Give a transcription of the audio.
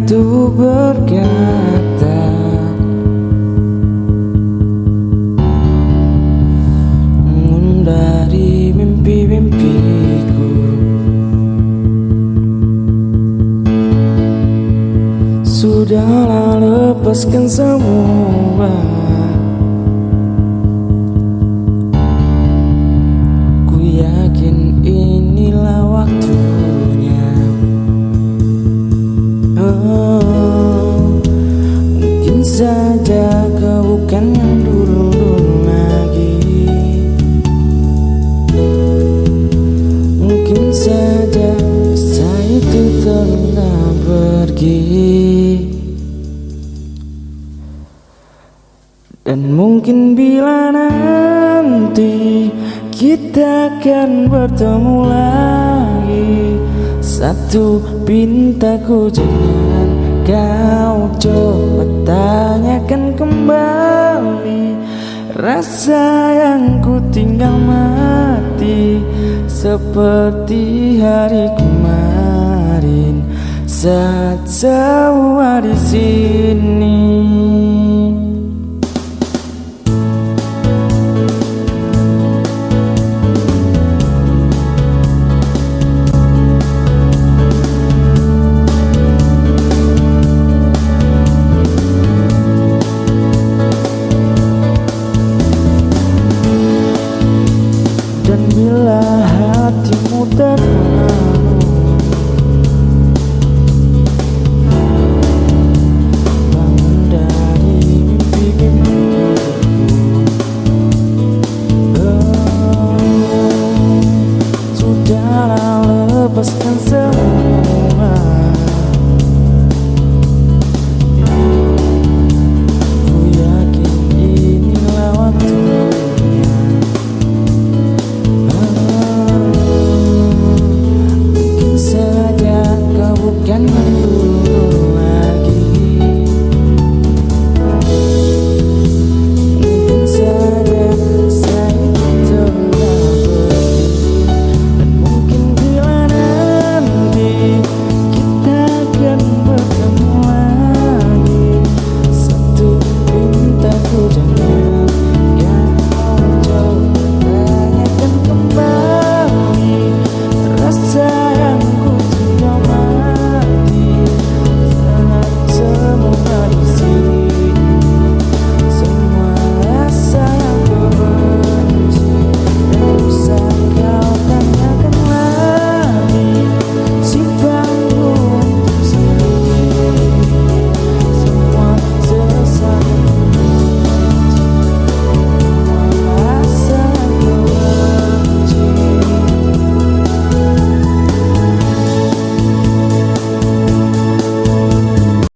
itu berkata, dari mimpi-mimpiku, sudahlah lepaskan semua. Ku yakin inilah waktunya. Mungkin saja kau bukan yang dulu-dulu lagi. Mungkin saja kisah itu telah pergi. Dan mungkin bila nanti kita akan bertemu lagi, satu pintaku jangan kau coba tanyakan kembali. Rasa yang ku tinggal mati seperti hari kemarin saat semua di sini. Dan bila hatimu terang,